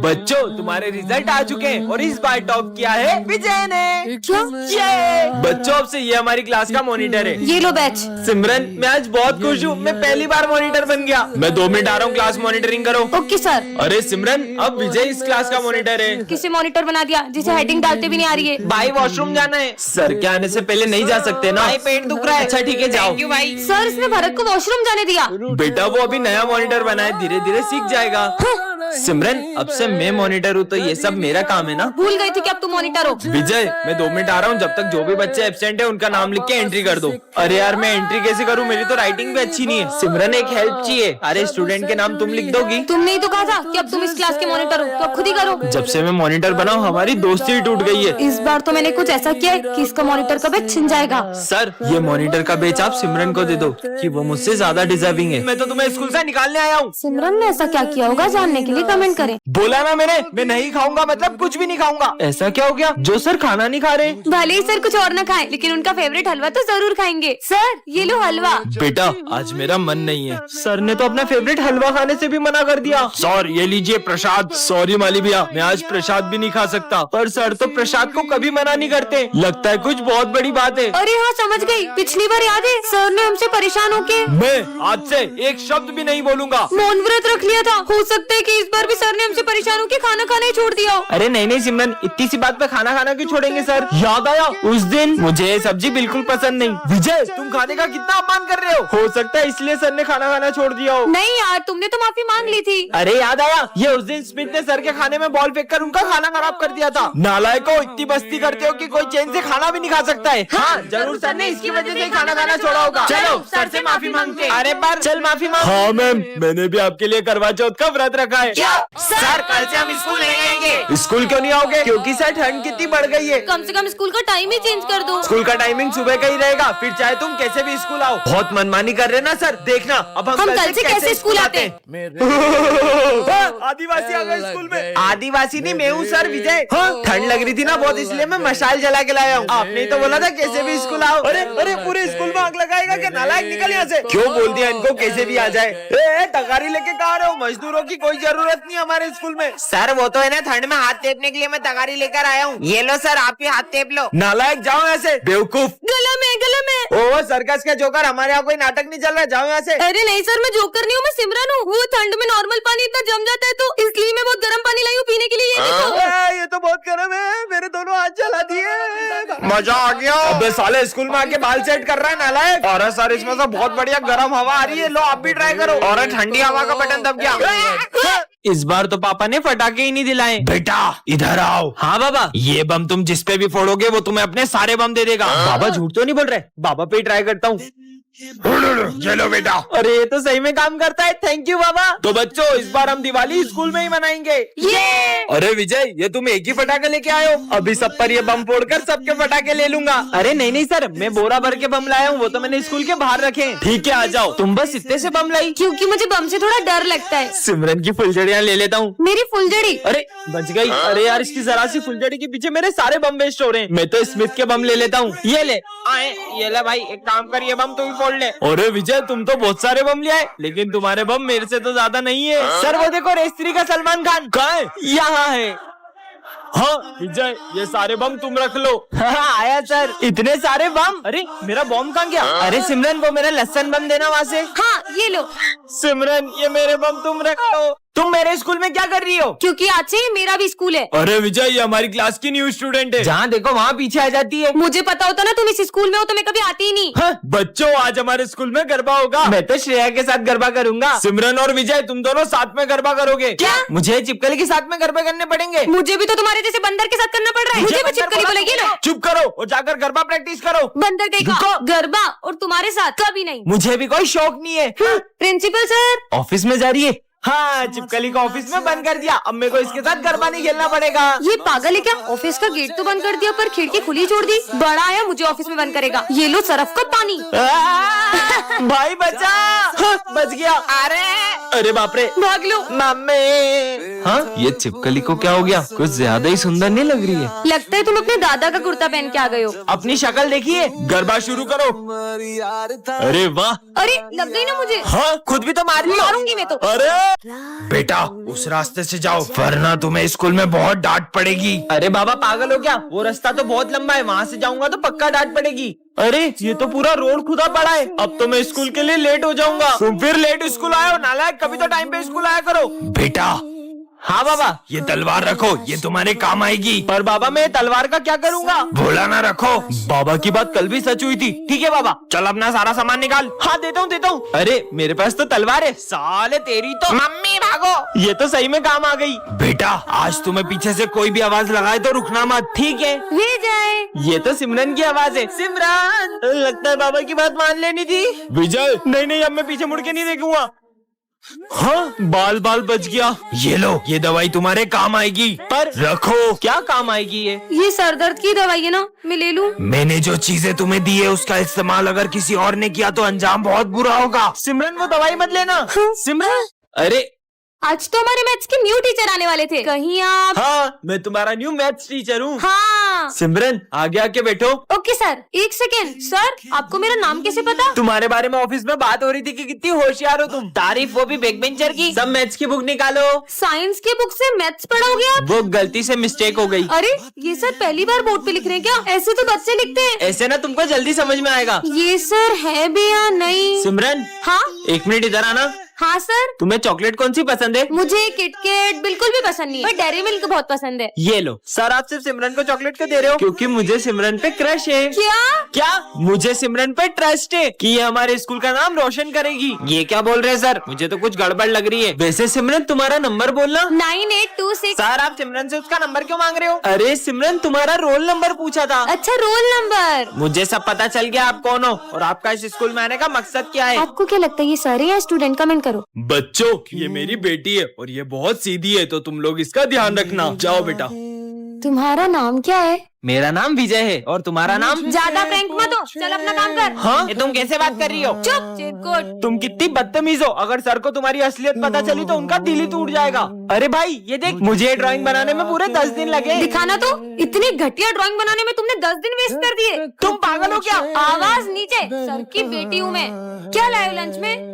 बच्चों तुम्हारे रिजल्ट आ चुके हैं और इस बार टॉप किया है विजय ने। क्या? ये बच्चों अब से ये हमारी क्लास का मॉनिटर है। ये लो बैच। सिमरन मैं आज बहुत खुश हूँ, मैं पहली बार मॉनिटर बन गया। मैं 2 मिनट आ रहा हूँ, क्लास मॉनिटरिंग करो। Okay sir. अरे सिमरन अब विजय इस क्लास का मॉनिटर है। किसे मॉनिटर बना दिया जिसे हेडिंग डालते भी नहीं आ रही है? भाई वॉशरूम जाना है। सर के आने से पहले नहीं जा सकते ना, भाई पेट दुख रहा है। अच्छा ठीक है जाओ। भाई सर इसने भरत को वॉशरूम जाने दिया। बेटा वो अभी नया मॉनिटर बना है, धीरे धीरे सीख जाएगा। सिमरन अब से मैं मॉनिटर हूँ तो ये सब मेरा काम है ना। भूल गई थी कि अब तुम मॉनिटर हो। विजय मैं 2 मिनट आ रहा हूँ, जब तक जो भी बच्चे एब्सेंट है उनका नाम लिख के एंट्री कर दो। अरे यार मैं एंट्री कैसे करूँ, मेरी तो राइटिंग भी अच्छी नहीं है। सिमरन एक हेल्प चाहिए। अरे स्टूडेंट के नाम तुम लिख दोगी? तुमने ही तो कहा था कि अब तुम इस क्लास के मॉनिटर हो, तो अब खुद ही करो। जब से मैं मॉनिटर बना हूँ हमारी दोस्ती ही टूट गई है। इस बार तो मैंने कुछ ऐसा किया है कि इसका मॉनिटर का बैच छिन जाएगा। सर ये मॉनिटर का बेच आप सिमरन को दे दो कि वो मुझसे ज्यादा डिजर्विंग है। मैं तो तुम्हें स्कूल से निकालने आया हूँ। सिमरन ने ऐसा क्या किया होगा, जानने के लिए कमेंट करें। बोला ना मैंने, मैं नहीं खाऊंगा मतलब कुछ भी नहीं खाऊंगा। ऐसा क्या हो गया जो सर खाना नहीं खा रहे? भले ही सर कुछ और न खाएं, लेकिन उनका फेवरेट हलवा तो जरूर खाएंगे। सर ये लो हलवा। बेटा आज मेरा मन नहीं है। सर ने तो अपना फेवरेट हलवा खाने से भी मना कर दिया। सर ये लीजिए प्रसाद। सॉरी माली भैया मैं आज प्रसाद भी नहीं खा सकता, पर सर तो प्रसाद को कभी मना नहीं करते। लगता है कुछ बहुत बड़ी बात है। अरे हाँ समझ गई, पिछली बार याद है सर ने हमसे परेशान होके मैं आज से एक शब्द भी नहीं बोलूंगा। मौन व्रत रख लिया था। हो सकता है कि इस बार भी सर ने हमसे परेशान होके खाना खाना ही छोड़ दिया हो। अरे नहीं सिमरन इतनी सी बात पे खाना खाना क्यों छोड़ेंगे सर? याद आया उस दिन मुझे ये सब्जी बिल्कुल पसंद नहीं। विजय तुम खाने का कितना अपमान कर रहे हो सकता है इसलिए सर ने खाना खाना छोड़ दिया हो। नहीं यार तुमने तो माफी मांग ली थी। अरे याद आया ये उस दिन स्मिथ ने सर के खाने में बॉल फेंक कर उनका खाना खराब कर दिया था। नालायक को इतनी मस्ती करते हो कि कोई चैन से खाना भी नहीं खा सकता है। हाँ जरूर सर ने इसकी वजह से खाना खाना छोड़ा होगा। चलो सर से माफी मांगते। अरे पर चल माफी मांग। हाँ मैम मैंने भी आपके लिए करवा चौथ का व्रत रखा है। सर कल से हम स्कूल नहीं आएंगे। स्कूल क्यों नहीं आओगे? क्योंकि सर ठंड कितनी बढ़ गई है। कम से कम स्कूल का टाइम ही चेंज कर दो। स्कूल का टाइमिंग सुबह का ही रहेगा, फिर चाहे तुम कैसे भी स्कूल आओ। बहुत मनमानी कर रहे ना सर, देखना अब हम कल से कैसे स्कूल आते हैं। आदिवासी आ गए स्कूल में। आदिवासी नहीं मैं हूँ सर विजय। ठंड लग रही थी ना बहुत, इसलिए मैं मशाल जला के लाया हूँ। आपने ही तो बोला था कैसे भी स्कूल आओ। अरे अरे पूरे स्कूल में आग लगाएगा क्या? नालायक निकल यहाँ से। क्यों बोल दिया इनको कैसे भी आ जाए? तगारी लेके कहा रहे हो? मजदूरों की कोई जरूरत नहीं हमारे स्कूल में। सर वो तो है ना, ठंड में हाथ टेपने के लिए मैं तगारी लेकर आया हूँ। ये लो सर आप ही हाथ टेप लो। नालायक जाओ ऐसे बेवकूफ। गला में ओ सर्कस का जोकर, हमारे यहाँ कोई नाटक नहीं चल रहा, जाओ यहाँ से। अरे नहीं सर मैं जोकर नहीं हूँ, मैं सिमरन हूँ। वो ठंड में नॉर्मल पानी इतना जम जाता है तो इसलिए मैं बहुत गर्म पानी लाई हूँ पीने के लिए। ये देखो। ये तो बहुत गर्म है, मेरे दोनों हाथ जला दिए। मजा आ गया। अबे साले स्कूल में आके बाल सेट कर रहा है नालायक। और सर इसमें से बहुत बढ़िया गर्म हवा आ रही है, लो आप भी ट्राई करो। और ठंडी हवा का बटन दब गया। इस बार तो पापा ने फटाके ही नहीं दिलाए। बेटा इधर आओ। हाँ बाबा। ये बम तुम जिस पे भी फोड़ोगे वो तुम्हें अपने सारे बम दे देगा। बाबा झूठ तो नहीं बोल रहे? बाबा पे ही ट्राई करता हूँ। चलो बेटा। अरे ये तो सही में काम करता है, थैंक यू बाबा। तो बच्चों इस बार हम दिवाली स्कूल में ही मनाएंगे। अरे विजय ये तुम एक ही फटाके लेके आए हो? अभी सब पर ये बम फोड़कर सबके फटाके ले लूंगा। अरे नहीं सर मैं बोरा भर के बम लाया हूँ, वो तो मैंने स्कूल के बाहर रखे। ठीक है आ जाओ। तुम बस इतने से बम लाई? क्योंकि मुझे बम से थोड़ा डर लगता है। सिमरन की फुलझड़ियाँ ले लेता हूँ। मेरी फुलझड़ी? अरे बच गई। अरे यार इसकी जरा सी फुलझड़ी के पीछे मेरे सारे बम वेस्ट हो रहे हैं। मैं तो स्मिथ के बम ले लेता हूँ। ये ले आए ये ले भाई, एक काम कर ये बम तू भी फोड़ ले। अरे विजय तुम तो बहुत सारे बम ले आए, लेकिन तुम्हारे बम मेरे से तो ज्यादा नहीं है। सर वो देखो रेस्त्री का सलमान खान। कहाँ है? यहाँ है। हाँ विजय ये सारे बम तुम रख लो। हाँ आया सर। इतने सारे बम? अरे मेरा बम कहाँ गया? अरे सिमरन वो मेरा लहसन बम देना वहाँ से। हाँ ये लो। सिमरन ये मेरे बम तुम रखो। तुम मेरे स्कूल में क्या कर रही हो? क्योंकि आज से मेरा भी स्कूल है। अरे विजय ये हमारी क्लास की न्यू स्टूडेंट है, जहाँ देखो वहाँ पीछे आ जाती है। मुझे पता होता ना तुम इस स्कूल में हो तो मैं कभी आती ही नहीं। हाँ, बच्चों आज हमारे स्कूल में गरबा होगा। मैं तो श्रेया के साथ गरबा करूंगा। सिमरन और विजय तुम दोनों साथ में गरबा करोगे। क्या? मुझे चिपकली के साथ में गरबा करने पड़ेंगे। मुझे भी तो तुम्हारे जैसे बंदर के साथ करना पड़ रहा है। मुझे भी चिपकली बोलेगी ना। चुप करो और जाकर गरबा प्रैक्टिस करो। बंदर का गरबा और तुम्हारे साथ कभी नहीं। मुझे भी कोई शौक नहीं है। प्रिंसिपल सर ऑफिस में जा रही है। हाँ चिपकली को ऑफिस में बंद कर दिया, अब मेरे को इसके साथ गरबा नहीं खेलना पड़ेगा। ये पागल है क्या? ऑफिस का गेट तो बंद कर दिया पर खिड़की खुली छोड़ दी। बड़ा आया मुझे ऑफिस में बंद करेगा। ये लो सरफ का पानी। भाई बचा। बच गया। अरे अरे बाप रे भाग लो। मम्मी हाँ, ये छिपकली को क्या हो गया? कुछ ज्यादा ही सुंदर नहीं लग रही है। लगता है तुम अपने दादा का कुर्ता पहन के आ गए हो। अपनी शक्ल देखिए। गरबा शुरू करो। अरे वाह। अरे लग गई ना मुझे। हाँ, खुद भी तो मार लिया। मारूंगी मैं तो। अरे बेटा, उस रास्ते से जाओ वरना तुम्हें स्कूल में बहुत डांट पड़ेगी। अरे बाबा पागल हो क्या? वो रास्ता तो बहुत लंबा है, वहाँ से जाऊंगा तो पक्का डांट पड़ेगी। अरे ये तो पूरा रोड खुदा पड़ा है। अब तो मैं स्कूल के लिए लेट हो जाऊंगा। तुम फिर लेट स्कूल आए हो नालायक, कभी तो टाइम पे स्कूल आया करो। बेटा। हाँ बाबा। ये तलवार रखो, ये तुम्हारे काम आएगी। पर बाबा मैं तलवार का क्या करूँगा? भोला ना रखो। बाबा की बात कल भी सच हुई थी। ठीक है बाबा, चल अपना सारा सामान निकाल। हाँ देता हूँ। अरे मेरे पास तो तलवार है। साले तेरी तो। मम्मी भागो। ये तो सही में काम आ गई। बेटा आज तुम्हें पीछे से कोई भी आवाज लगाए तो रुकना मत, ठीक है? विजय। ये तो सिमरन की आवाज है। सिमरन, लगता है बाबा की बात मान लेनी थी। विजय नहीं, अब मैं पीछे मुड़ के नहीं देखूंगा। हाँ, बाल बच गया। ये लो, ये दवाई तुम्हारे काम आएगी। पर रखो। क्या काम आएगी ये? ये सर दर्द की दवाई है ना, मैं ले लूं? मैंने जो चीजें तुम्हें दी है उसका इस्तेमाल अगर किसी और ने किया तो अंजाम बहुत बुरा होगा। सिमरन वो दवाई मत लेना। सिमरन। अरे आज तो हमारे मैथ्स के न्यू टीचर आने वाले थे, कहीं आप? हाँ, मैं तुम्हारा न्यू मैथ्स टीचर हूँ। हाँ। सिमरन आगे आके बैठो। ओके सर, एक सेकेंड। सर आपको मेरा नाम कैसे पता? तुम्हारे बारे में ऑफिस में बात हो रही थी कि कितनी होशियार हो तुम। तारीफ वो भी बैक बेंचर की। सब मैथ्स की बुक निकालो। साइंस की बुक से मैथ्स पढ़ोगे आप? वो गलती से मिस्टेक हो गई। अरे ये सर पहली बार बोर्ड पे लिख रहे हैं क्या? ऐसे तो बच्चे लिखते हैं। ऐसे ना तुमको जल्दी समझ में आएगा। ये सर है भी या नहीं? सिमरन। हाँ। 1 मिनट इधर आना। हाँ सर। तुम्हें चॉकलेट कौन सी पसंद है? मुझे किटकैट बिल्कुल भी पसंद नहीं है, पर डेयरी मिल्क बहुत पसंद है। ये लो। सर आप सिर्फ सिमरन को चॉकलेट क्यों दे रहे हो? क्योंकि मुझे सिमरन पे क्रश है। क्या? मुझे सिमरन पे ट्रस्ट है कि ये हमारे स्कूल का नाम रोशन करेगी। ये क्या बोल रहे हैं सर? मुझे तो कुछ गड़बड़ लग रही है। वैसे सिमरन तुम्हारा नंबर बोलना। 9826। सर आप सिमरन से उसका नंबर क्यों मांग रहे हो? अरे सिमरन तुम्हारा रोल नंबर पूछा था। अच्छा रोल नंबर। मुझे सब पता चल गया आप कौन हो और आपका इस स्कूल में आने का मकसद क्या है। आपको क्या लगता है ये सर है या स्टूडेंट? कमेंट करो। बच्चों ये मेरी बेटी है और ये बहुत सीधी है, तो तुम लोग इसका ध्यान रखना। जाओ बेटा। तुम्हारा नाम क्या है? मेरा नाम विजय है और तुम्हारा नाम? ज्यादा प्रैंक मत हो, चल अपना काम कर। हाँ, ये तुम कैसे बात कर रही हो? चुप चिरकुट। तुम कितनी बदतमीज हो। अगर सर को तुम्हारी असलियत पता चली तो उनका दिल ही टूट जाएगा। अरे भाई ये देख, मुझे ड्राइंग बनाने में पूरे 10 दिन लगे। दिखाना तो। इतनी घटिया ड्राइंग बनाने में तुमने 10 दिन वेस्ट कर दिए। तुम पागल हो क्या? आवाज नीचे। सर की बेटी हूँ मैं। क्या लाए हो लंच में?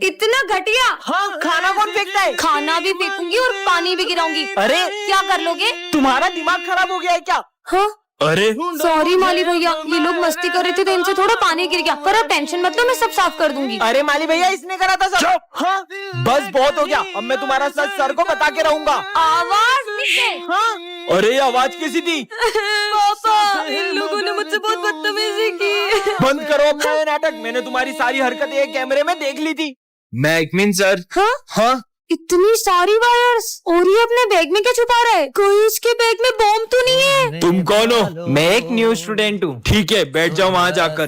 इतना घटिया। हाँ, खाना कौन फेंकता है? खाना भी फेंकूंगी और पानी भी गिराऊंगी। अरे क्या कर लोगे? तुम्हारा दिमाग खराब हो गया है क्या? हाँ। अरे सॉरी माली भैया, ये लोग मस्ती कर रहे थे तो इनसे थोड़ा पानी गिर गया, पर अब टेंशन मत लो, मैं सब साफ कर दूंगी। अरे माली भैया इसने करा था सब। हाँ, बस बहुत हो गया। अब मैं तुम्हारा सच सर को बता के रहूंगा। आवाज नीचे। हाँ। अरे आवाज कैसी थी? पापा इन लोगों ने मुझसे बहुत बदतमीजी की। बंद करो अपना ये नाटक। मैंने तुम्हारी सारी हरकतें एक कैमरे में देख ली थी। मैं एकमिन सर। हाँ? हाँ, इतनी सारी वायर्स, और ये अपने बैग में क्या छुपा रहा है? कोई इसके बैग में बॉम्ब तो नहीं है? तुम कौन हो? मैं एक न्यू स्टूडेंट हूँ। ठीक है, बैठ जाओ वहाँ जाकर।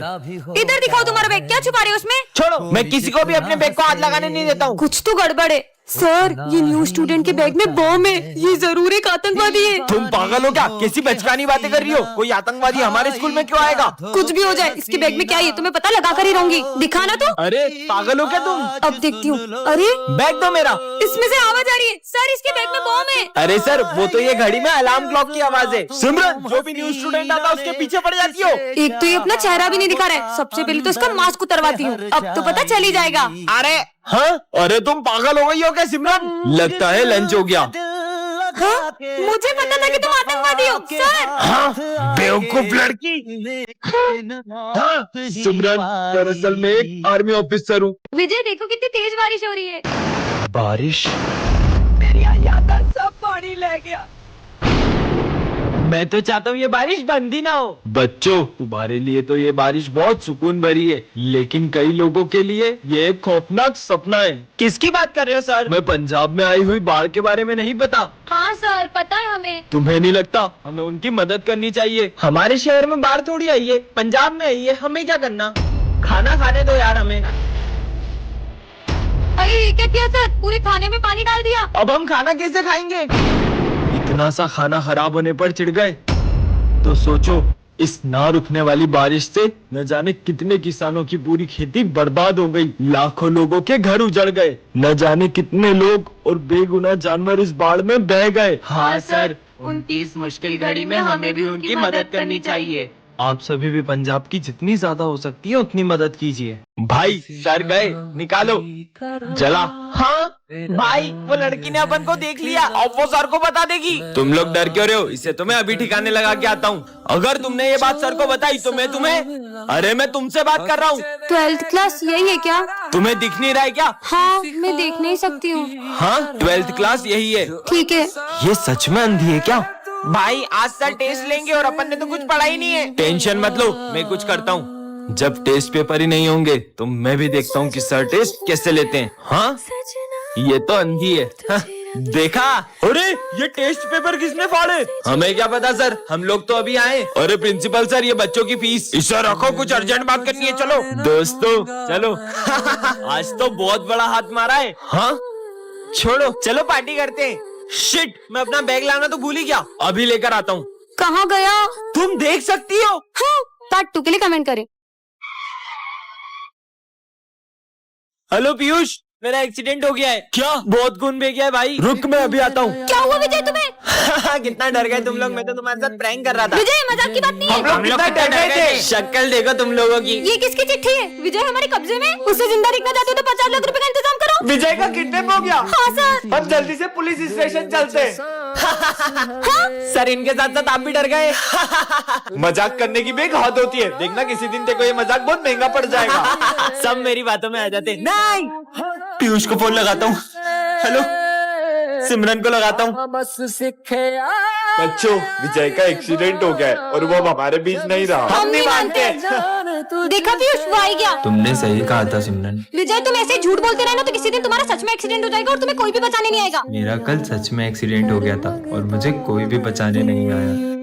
इधर दिखाओ तुम्हारा बैग, क्या छुपा रहे हो उसमें? छोड़ो, मैं किसी को भी अपने बैग को हाथ लगाने नहीं देता हूँ। कुछ तो गड़बड़ है। सर ये न्यू स्टूडेंट के बैग में बॉम्ब है, ये जरूर एक आतंकवादी है। तुम पागल हो क्या? कैसी बचकानी बातें कर रही हो? कोई आतंकवादी हमारे स्कूल में क्यों आएगा? कुछ भी हो जाए, इसके बैग में क्या है तुम्हें पता लगा कर ही रहूंगी। दिखाना तो। अरे पागल हो क्या तुम? अब देखती हूँ। अरे बैग दो मेरा। इसमें से आवाज आ रही है। सर इसके बैग में बॉम्ब है। अरे सर वो तो ये घड़ी में अलार्म क्लॉक की आवाज है। सिमरन जो भी न्यू स्टूडेंट आता है उसके पीछे पड़ जाती हो। एक तो ये अपना चेहरा भी नहीं दिखा रहा है। सबसे पहले तो इसका मास्क उतरवाती हूँ, अब तो पता चल ही जाएगा। अरे हाँ, अरे तुम पागल हो गई हो क्या सिमरन? लगता है लंच हो गया। हाँ? मुझे पता था कि तुम आतंकवादी हो सर। हाँ, बेवकूफ लड़की। हाँ, सिमरन दरअसल मैं एक आर्मी ऑफिसर हूँ। विजय देखो कितनी तेज बारिश हो रही है। बारिश? मेरे यहाँ का सब पानी ले गया। मैं तो चाहता हूँ ये बारिश बंद ही ना हो। बच्चों तुम्हारे लिए तो ये बारिश बहुत सुकून भरी है, लेकिन कई लोगों के लिए ये एक खौफनाक सपना है। किसकी बात कर रहे हो सर? मैं पंजाब में आई हुई बाढ़ के बारे में नहीं पता? हाँ सर पता है हमें। तुम्हें नहीं लगता हमें उनकी मदद करनी चाहिए? हमारे शहर में बाढ़ थोड़ी आई है, पंजाब में आई है, हमें क्या करना? खाना खाने दो यार हमें। अरे ये क्या किया सर? पूरे खाने में पानी डाल दिया। अब हम खाना कैसे खाएंगे? इतना सा खाना खराब होने पर चिढ़ गए तो सोचो इस ना रुकने वाली बारिश से न जाने कितने किसानों की पूरी खेती बर्बाद हो गई, लाखों लोगों के घर उजड़ गए, न जाने कितने लोग और बेगुनाह जानवर इस बाढ़ में बह गए। हाँ सर, उनकी इस मुश्किल घड़ी में हमें भी उनकी मदद करनी चाहिए। आप सभी भी पंजाब की जितनी ज्यादा हो सकती है उतनी मदद कीजिए। भाई सर गए, निकालो। जला। हाँ भाई, वो लड़की ने अपन को देख लिया, अब वो सर को बता देगी। तुम लोग डर क्यों रहे हो? इसे तो मैं अभी ठिकाने लगा के आता हूँ। अगर तुमने ये बात सर को बताई तो मैं तुम्हें, अरे मैं तुमसे बात कर रहा हूँ। 12th क्लास यही है क्या? तुम्हें दिख नहीं रहा है क्या? हाँ, मैं देख नहीं सकती हूँ। हाँ, 12th क्लास यही है। ठीक है। ये सच में अंधी है क्या? भाई आज सर टेस्ट लेंगे और अपन ने तो कुछ पढ़ा ही नहीं है। टेंशन मत लो, मैं कुछ करता हूँ। जब टेस्ट पेपर ही नहीं होंगे तो मैं भी देखता हूँ कि सर टेस्ट कैसे लेते हैं। हाँ, ये तो अंधी है। हाँ, देखा? अरे ये टेस्ट पेपर किसने फाड़े? हमें क्या पता सर, हम लोग तो अभी आए। अरे प्रिंसिपल सर, ये बच्चों की फीस। इसे रखो, कुछ अर्जेंट बात करनी है। चलो दोस्तों, चलो। आज तो बहुत बड़ा हाथ मारा है। हाँ छोड़ो, चलो पार्टी करते हैं। शिट, मैं अपना बैग लाना तो भूल ही गया, अभी लेकर आता हूँ। कहाँ गया? तुम देख सकती हो। हाँ, पार्ट 2 के लिए कमेंट करें। हेलो पीयूष, मेरा एक्सीडेंट हो गया है। क्या? बहुत खून बह गया है भाई। रुक, मैं अभी आता हूँ। क्या हुआ विजय तुम्हें? कितना डर गए तुम लोग, मैं तो तुम्हारे साथ प्रैंक कर रहा था। विजय, मजाक की बात नहीं है। हम लोग कितना डर गए थे। शक्ल देखो तुम लोगों की। ये किसकी चिट्ठी है? विजय हमारे कब्जे में। उसे जिंदा देखना चाहते हो तो 50 लाख रुपए का इंतजाम करो। विजय का किडनैप हो गया। हाँ सर। हम जल्दी से पुलिस स्टेशन चलते हैं। सर इनके साथ साथ आप भी डर गए। मजाक करने की भी एक हद होती है। देखना किसी दिन तेरे को ये मजाक बहुत महंगा पड़ जाएगा। सब मेरी बातों में आ जाते हैं। नहीं, पीयूष को फोन लगाता हूँ। हेलो, सिमरन को लगाता हूँ। बच्चों, विजय का एक्सीडेंट हो गया है और वो अब हमारे बीच नहीं रहा। हम नहीं मानते। देखा पीयूष, वो आ ही गया। तुमने सही कहा था सिमरन। विजय, तुम ऐसे झूठ बोलते रहना तो किसी दिन तुम्हारा सच में एक्सीडेंट हो जाएगा और तुम्हें कोई भी बचाने नहीं आएगा। मेरा कल सच में एक्सीडेंट हो गया था और मुझे कोई भी बचाने नहीं आया।